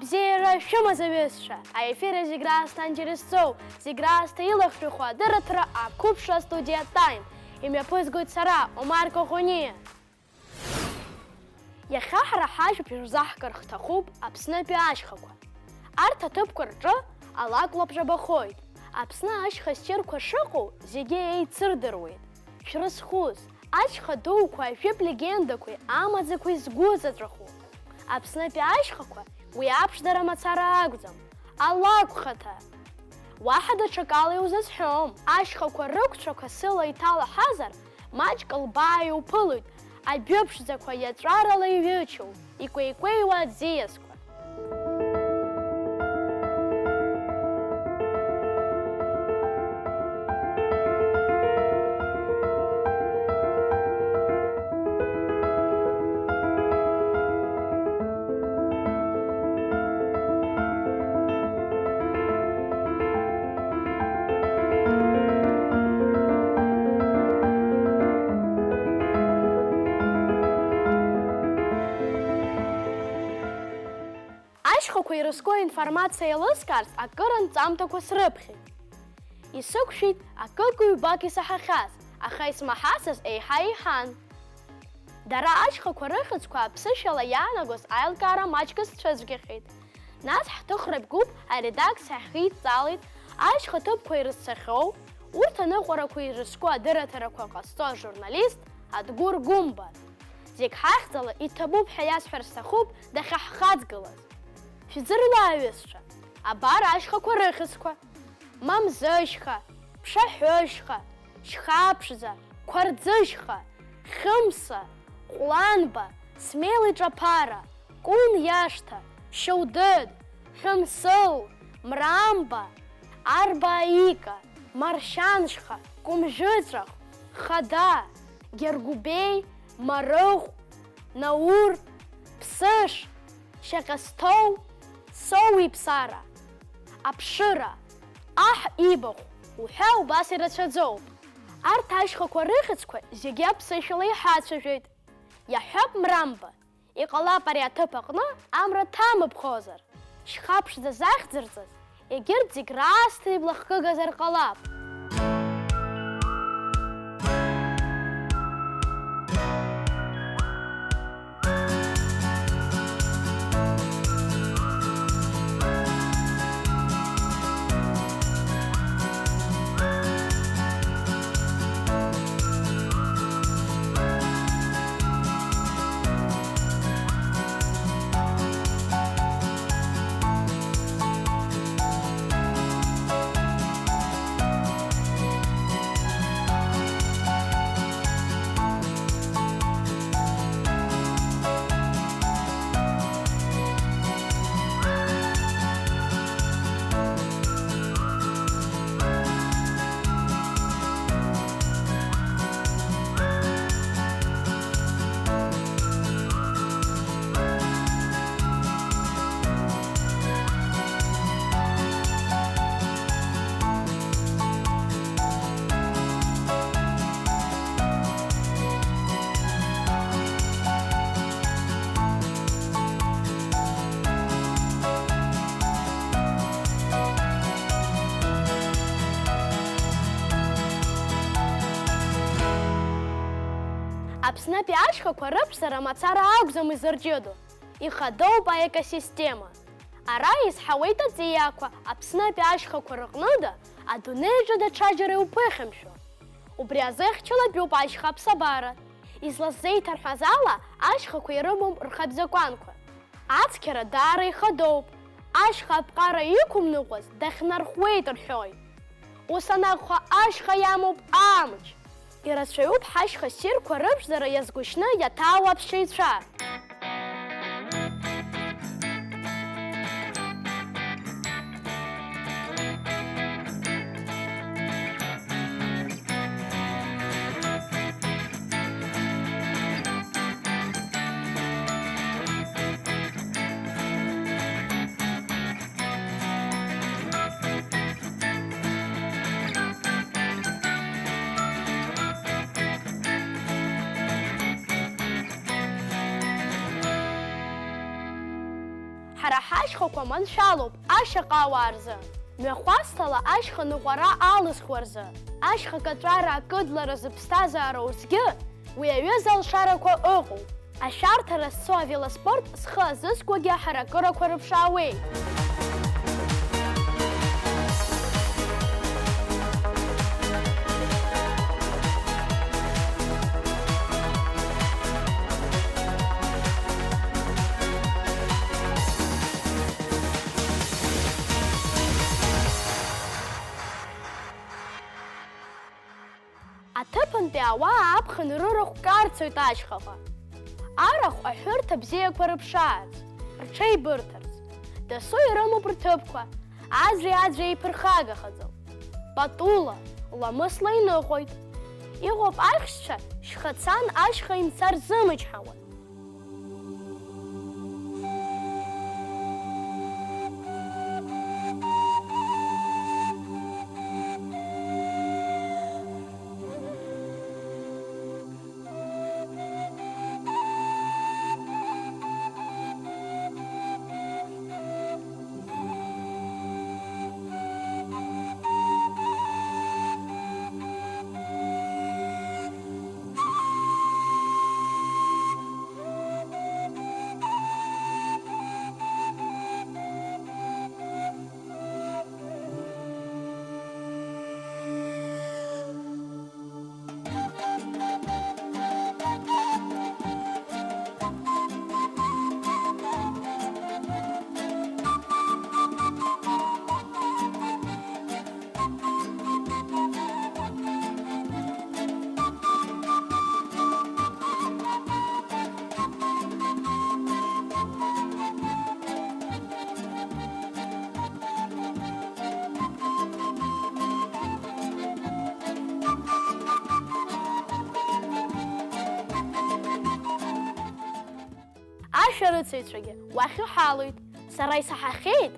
Абзиара шәымазаҩызшәа, аефир зегь раасҭа анџьырызцоу, зегь раасҭа илахҿыхуа адырраҭара Ақәыԥшра Астудиа Таим. Имҩаԥызгоит сара, Омар Коӷониа. Иахьа ҳара ҳажәоуп ирзаҳкыр ҳҭахуп Аԥснытәи ашьхақәа. Арҭ аҭыԥқәа рҿы алак лабжабахоит. Аԥсны ашьха ссирқәа шыҟоу зегьы еицырдыруеит. Шәрызхәыз, ашьха дуқәа, ажәытә легендақәеи, амаӡақәеи згәы заҵәаху. Аԥснытәи ашьхақәа уи аԥшӡара мацара акәӡам, алакәхаҭа. Уаҳа даҽакала иузазҳәом. Ашьхақәа рықәцәақәа сыла иҭалаҳазар, маҷк лбаа иуԥылоит, адәыԥшӡақәа иаҵәарала иҩычоу, икәеикәеиуа аӡиасқәа. Ашьхақәа ирызку аинформациа еилыскаарц акырынтә ҵамҭақәа срыԥхьеит. Исықәшәеит акык-ҩбак исаҳахьаз, аха исмаҳацыз еиҳа иҳан. Дара ашьхақәа рыхьӡқәа аԥсышәала иаанагоз аилкаара маҷк сцәыцәгьахьеит. Нас ҳҭыхратә гәыԥ аредакциа ҳидҵалеит ашьха ҭыԥқәа ирызцахьоу, урҭ аныҟәарақәа ирызку адырраҭарақәа ҟазҵо ажурналист Адгәыр Гәымба. Зегь ҳахьӡала иҭабуп ҳәа иасҳәар сҭахуп дахьаҳхаҵгылаз. Шәӡырла аҩызцәа, абар ашьхақәа рыхьӡқәа: Мамзышьха, Ԥшаҳәышьха, Шьхаԥшӡа, Қәарӡышьха, Хымса, Ҟәланба, Смели Ҿаԥара, Кун Иашҭа, Шьоудыд, Хымсыл, Мрамба, Арбаика, Маршьаншьха, Кәымжәыҵәах, Хада, Гергубеи, Марыхә, Наур, Ԥсыш, Шьаҟьасҭоу, Соу-иԥсара, Аԥшыра, Аҳ ибахә уҳәа убас ирацәаӡоуп. Арҭ ашьхақәа рыхьӡқәа зегьы аԥсышәала иҳацәажәоит. Иаҳҳәап Мрамба, иҟалап ари аҭыԥ аҟны амра ҭамыԥхозар. Шьхаԥшӡа захьӡырҵаз, егьырҭ зегь раасҭа иблахкыгазар ҟалап. Аԥснытәи ашьхақәа рыԥшӡара мацара акәӡам изырҷыдоу, ихадоуп аекосистема. Ара изҳауеит аҵиақәа Аԥснытәи ашьхақәа рыҟныда адунеиаҿы даҽаџьара иуԥыхьамшәо. Убри азыхьчалатәуп ашьха аԥсабара. Изласзеиҭарҳәаз ала, ашьхақәа ирымоуп рхатәзакәанқәа. Ацқьара даара ихадоуп. Ашьха аԥҟара иқәымныҟәаз дахьнархәуеит рҳәоит. Ус анакәха ашьха иамоуп амч. Ирацәаҩуп ҳашьха ссирқәа рыԥшӡара иазгәышьны иаҭаау аԥсшьаҩцәа. ҳара ҳашьхақәа маншәалоуп ашьаҟа ауаа рзы. Мҩахәасҭала ашьха ныҟәара алызхуа рзы, ашьха каҵәара акыдлара зыԥсҭазаара урҭгьы уи аҩыза алшарақәа ыҟоуп. Ашәарҭара зцо авелоспорт зхы азызкуагьы аҳаракырақәа рыԥшаауеит. Аҭыԥантәи ауаа аԥхын рырахә карцоит ашьхаҟа. Арахә аҳәырҭа бзиақәа рыԥшаарц, рҽеибырҭарц. Дасу ирымоуп рҭыԥқәа, аӡәи еиԥырхагахаӡом. Патула, ламысла иныҟәоит. Иҟоуп аихьшьцәа шьхацан ашьха имцар зымычҳауа. Ашәарыцаҩцәагьы уахь иҳалоит. Сара исаҳахьеит,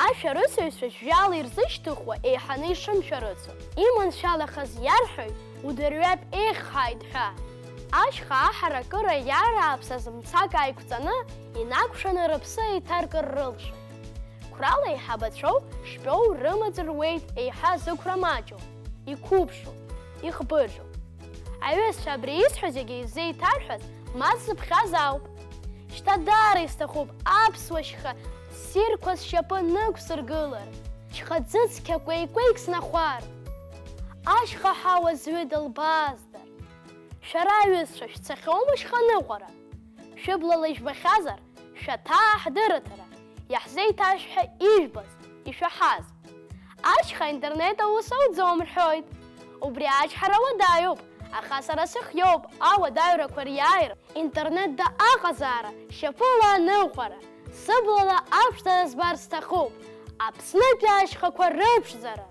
ашәарыцаҩцәа жәала ирзышьҭыхуа еиҳаны ишымшәарыцо. Иманшәалахаз иарҳәоит, удырҩатә еиӷьхааит ҳәа. Ашьха аҳаракыра иарааԥсаз мцак ааиқәҵаны, инакәшаны рыԥсы еиҭаркыр рылшоит. Қәрала еиҳабацәоу шәпоу рымаҵ руеит еиҳа зықәра маҷу, иқәыԥшу, иӷбыџу. Аҩызцәа абри исҳәо зегьы изеиҭарҳәаз ма дзыԥхьаз ауп. Шьҭа даара исҭахуп аԥсуа шьха ссирқәа сшьапы нықәсыргылар, шьха-ӡыцқьа кәеикәеик снахәар, ашьха ҳауа зҩыда лбааздар. Шәара аҩызцәа шәцахьоума шьханыҟәара? Шәыблала ижәбахьазар, шәаҭаа ҳдырыҭара, иаҳзеиҭашә ҳәа ижәбаз, ишәаҳаз. Ашьха аинтернет аус ауӡом рҳәоит. Убри ачҳара уадаҩуп, аха сара сыхиоуп ауадаҩрақәа риааир, интернетда аҟазаара шьапыла аныҟәара, сыблала аԥшӡара збар сҭахуп, Аԥснытәи ашьхақәа рыԥшӡара.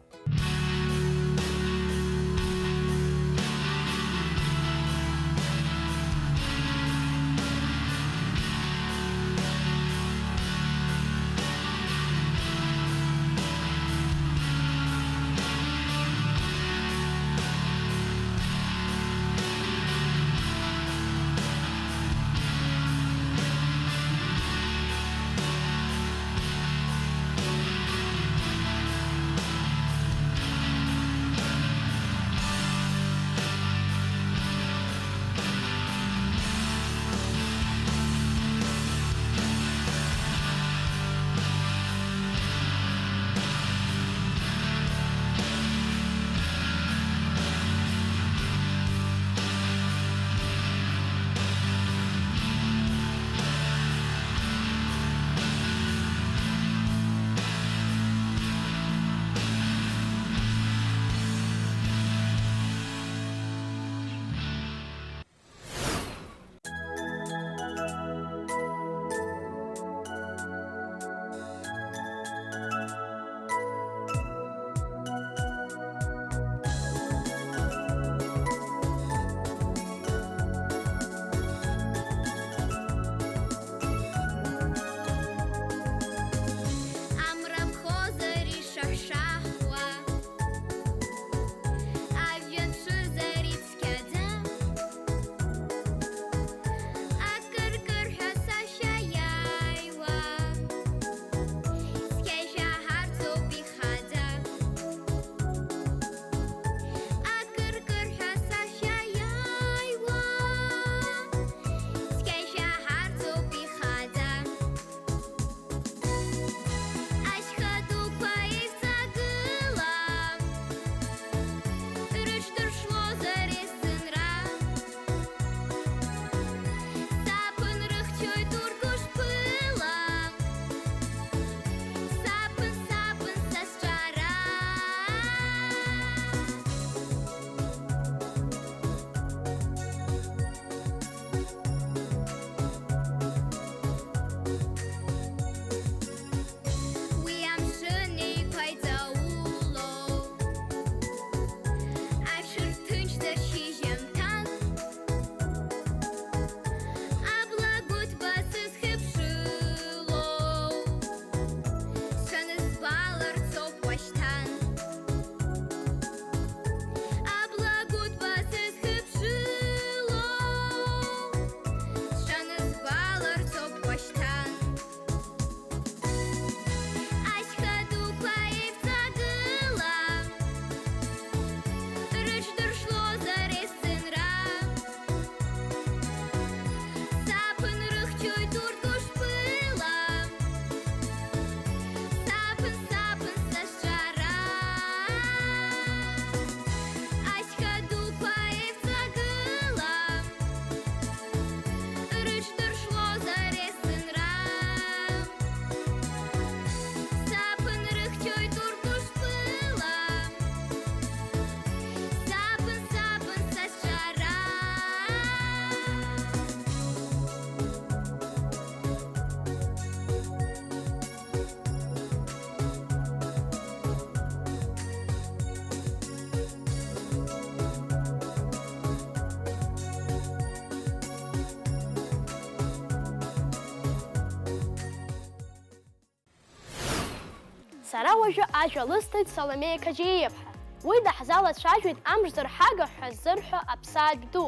Сара уажәы ажәа лысҭеит Саломеиа Қаҷиеиԥҳа. Уи даҳзалацәажәеит амш зырҳага ҳәа ззырҳәо аԥсаатә ду.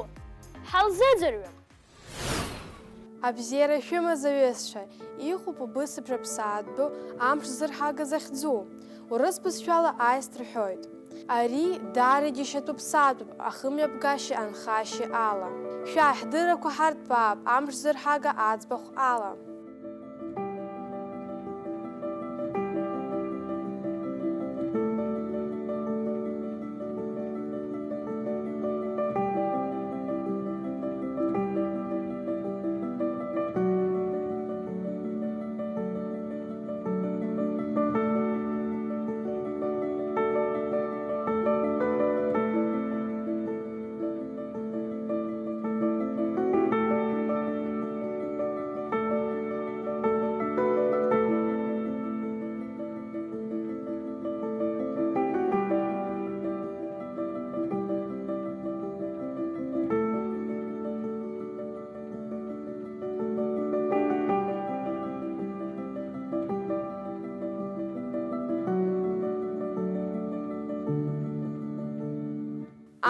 Ҳалзыӡырҩып! Абзиара шәымаз аҩызцәа, иҟоуп убысыбжа аԥсаатәу амш зырҳага захьӡу. Урыс бызшәала ааист рҳәоит. Ари даара џьашьатәу ԥсаатәуп ахымҩаԥгашьа анхашьа ала. Шәааҳдырақәа ҳарҭбаап амш зырҳага аӡбахә ала.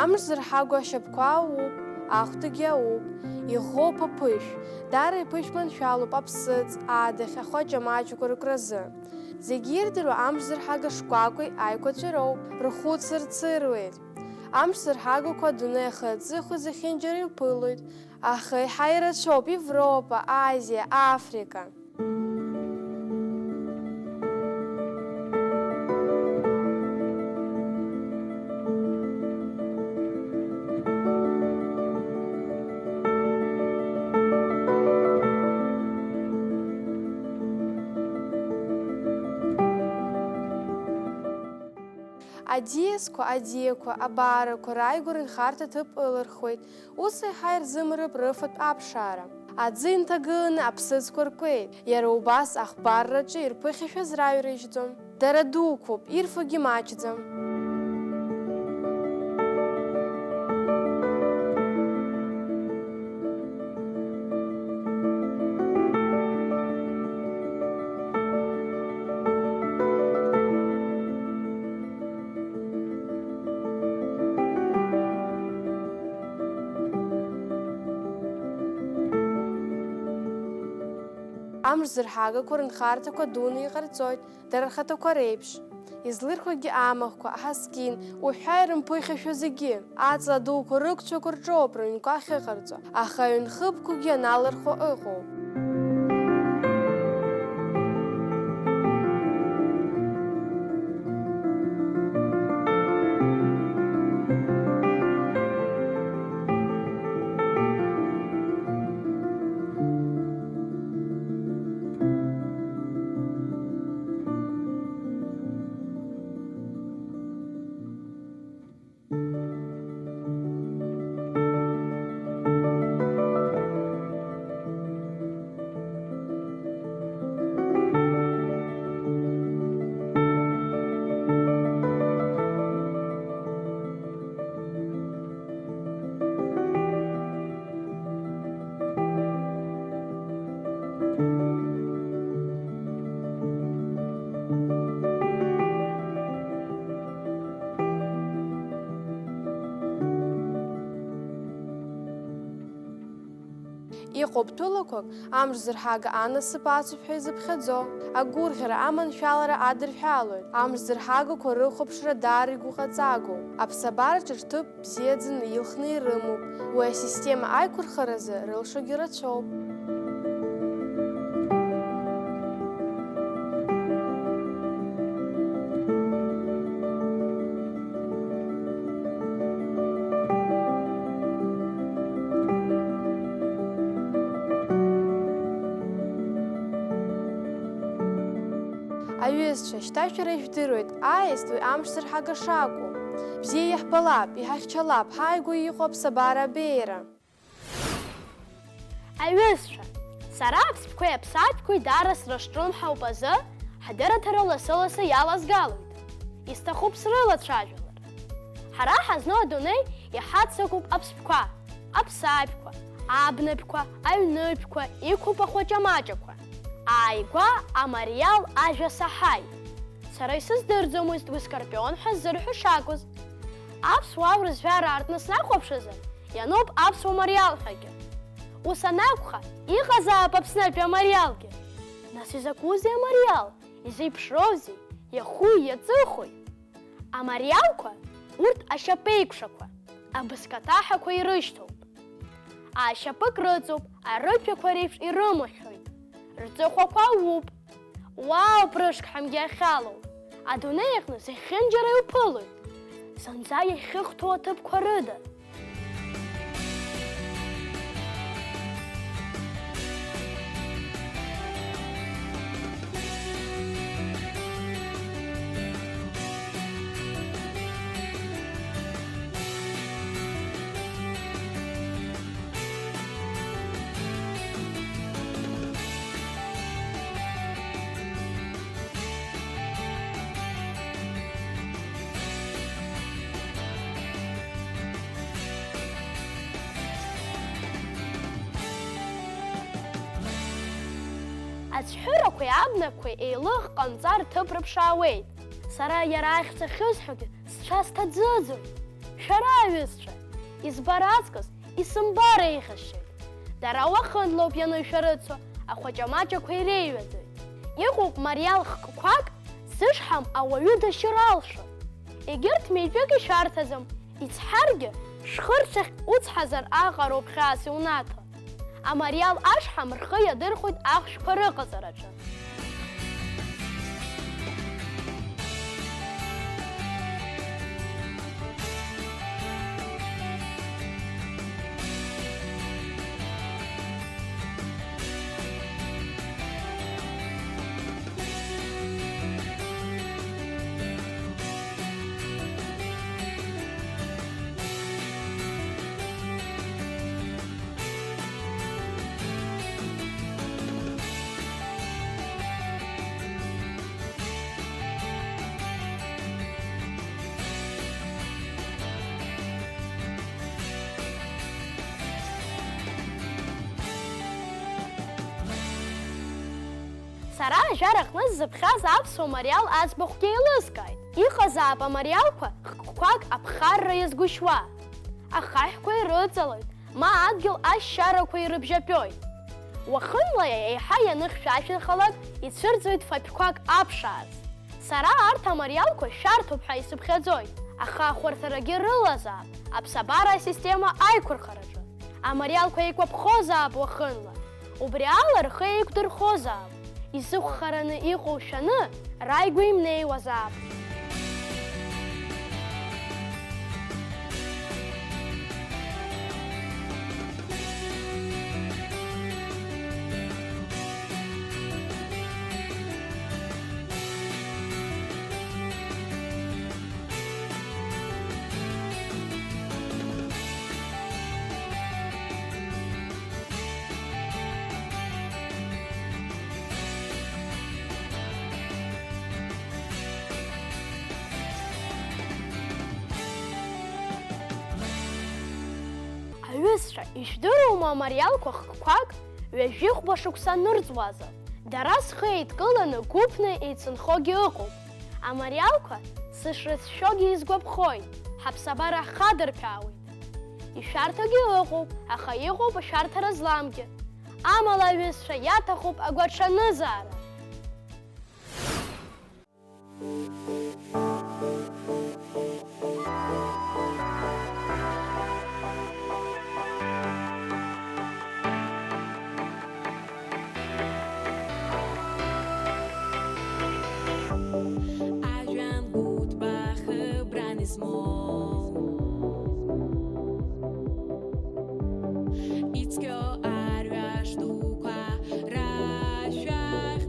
Амш зырҳагу ашьапқәа ауп, ахәдагьы ауп, иӷоуп аԥышә. Даара иԥышә маншәалоуп аԥсыӡ, адаӷь, ахәаҷ-амаҷқәа рыкразы. Зегьы ирдыруа амш зырҳага шкәакәеи аиқәаҵәа роуп, рхәыц рцыруеит. Амш зырҳагақәа адунеи ахы-аҵыхәа зехьынџьара иуԥылоит, аха еиҳа ирацәоуп Европа, Азиа, Африка. Аӡиасқәа, аӡиақәа, абаарақәа рааигәара инхарҭа ҭыԥ ылырхуеит, ус еиҳа ирзымырып рыфатә аԥшаара. Аӡы инҭагыланы аԥсыӡқәа ркуеит, иара убас ахбарраҿы ирԥыхьашәаз раҩрыжьӡом. Дара дуқәоуп, ирфогьы маҷӡам. Амш зырҳагақәа рынхарҭақәа дуны иҟарҵоит, дара рхаҭақәа реиԥш. Излырхуагьы амахәқәа, аҳаскьын, уҳәа ирымԥыхьашәо зегьы. Аҵла дуқәа рықәцәақәа рҿоуп рыҩнқәа ахьыҟарҵо, аха аҩнхыԥқәагьы аналырхуа ыҟоуп. Иҟоуп тәылақәак амш зырҳага анасыԥ ацуп ҳәа изыԥхьаӡо. Агәырӷьара, аманшәалара адырҳәалоит. Амш зырҳагақәа рыхәаԥшра даара игәыҟаҵагоуп. Аԥсабараҿы рҭыԥ бзиаӡаны илхны ирымоуп. Уи асистема аиқәырхаразы рылшогьы рацәоуп. Аҩызцәа, шьҭа шәара ижәдыруеит, аист уи амш зырҳага шакәу. Бзиа иаҳбалап, иҳахьчалап, ҳааигәа иҟоу аԥсабара абеиара. Аҩызцәа, сара аԥсқәеи аԥсаатәқәеи даара срышҿымҳауп азы, ҳдырраҭара лассы-лассы иалазгалоит. Исҭахуп срылацәажәалар. Ҳара ҳазну адунеи иҳаццакуп аԥсқәа, аԥсаатәқәа, абнатәқәа, аҩнытәқәа, иқәуп ахәаҷамаҷақәа. Ааигәа амариал ажәа саҳаит. Сара исыздырӡомызт уи скорпион ҳәа ззырҳәо шакәыз. Аԥсуаа рызҳәара аартны снахәаԥшызар, иануп аԥсуа мариал ҳәагьы. Ус анакәха, иҟазаап Аԥснытәи амариалгьы. Нас изакәызеи амариал? Изеиԥшроузеи? Иахуи, иаҵыхуи? Амариалқәа, урҭ ашьапеиқәшақәа, абызкаҭаҳақәа ирышьҭоуп. Ашьапык рыҵоуп, арыҭәақәа реиԥш ирымаҳәоит. Рҵыхәақәа ауп. Уау, прышк-ҳамгьы ахьалоу. Адунеи аҟны зехьынџьара иуԥылоит. Зынӡа иахьыхҭоу аҭыԥқәа рыда. Ацәҳәырақәеи абнақәеи еилых ҟамҵа рҭыԥрыԥшаауеит. Сара иара ахь сахьысҳәогьы сцәа сҭаӡыӡоит. Шәара аҩызцәа, избар аҵкыс исымбар еиӷьасшьеит. Дара уахынлоуп ианышәарыцо, ахәаҷамаҷақәа иреиҩаӡоит. Иҟоуп мариал хкқәак зышҳам ауаҩы дашьыр алшо. Егьырҭ митәык ишәарҭаӡам, ицҳаргьы шхырцахь уцҳазар аҟароуп хьаас иунаҭо. Амариал ашҳам рхы иадырхәоит ахәшәқәа рыҟаҵараҿы. Сара ажәар аҟны ззыԥхьаз аԥсуа мариал аӡбахәгьы еилыскааит. Иҟазаап амариалқәа хкқәак аԥхарра иазгәышьуа. Ахаҳәқәа ирыҵалоит, ма адгьыл ашьшьарақәа ирыбжьаԥҩоит. Уахынла еиҳа ианыхьшәашәахалак ицәырҵуеит фатәқәак аԥшаарц. Сара арҭ амариалқәа шәарҭоуп ҳәа исыԥхьаӡоит, аха ахәарҭарагьы рылазаап аԥсабара асистема аиқәырхараҿы. Амариалқәа еикәаԥхозаап уахынла, убри ала рхы еиқәдырхозаап. Изыхәхараны иҟоу шәаны, раигәа имнеиуазаап. Аҩызцәа, ишәдыруама амариалқәа хкқәак ҩажәихәба шықәса нырҵуаза. Дара схы еидкыланы гәыԥны еицынхогьы ыҟоуп. Амариалқәа сышрыцәшәогьы изгәаԥхоит, ҳаԥсабара хадырԥаауеит. Ишәарҭагьы ыҟоуп, аха иҟоуп ашәарҭара зламгьы. Амала аҩызцәа иаҭахуп агәаҽанызаара. It's go arvash tu qua rashach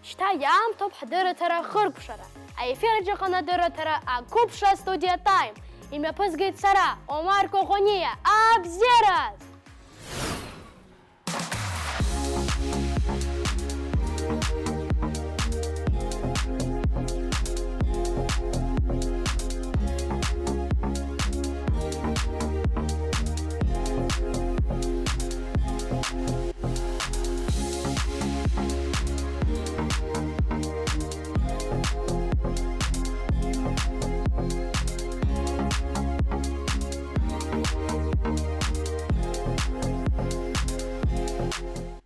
Шьҭа иаамҭоуп ҳдырраҭара хыркәшара. Аефир аҟны адырраҭара Ақәыԥшра Астудиа Таим. Имҩаԥызгеит сара, Омар Коӷониа, абзиараз!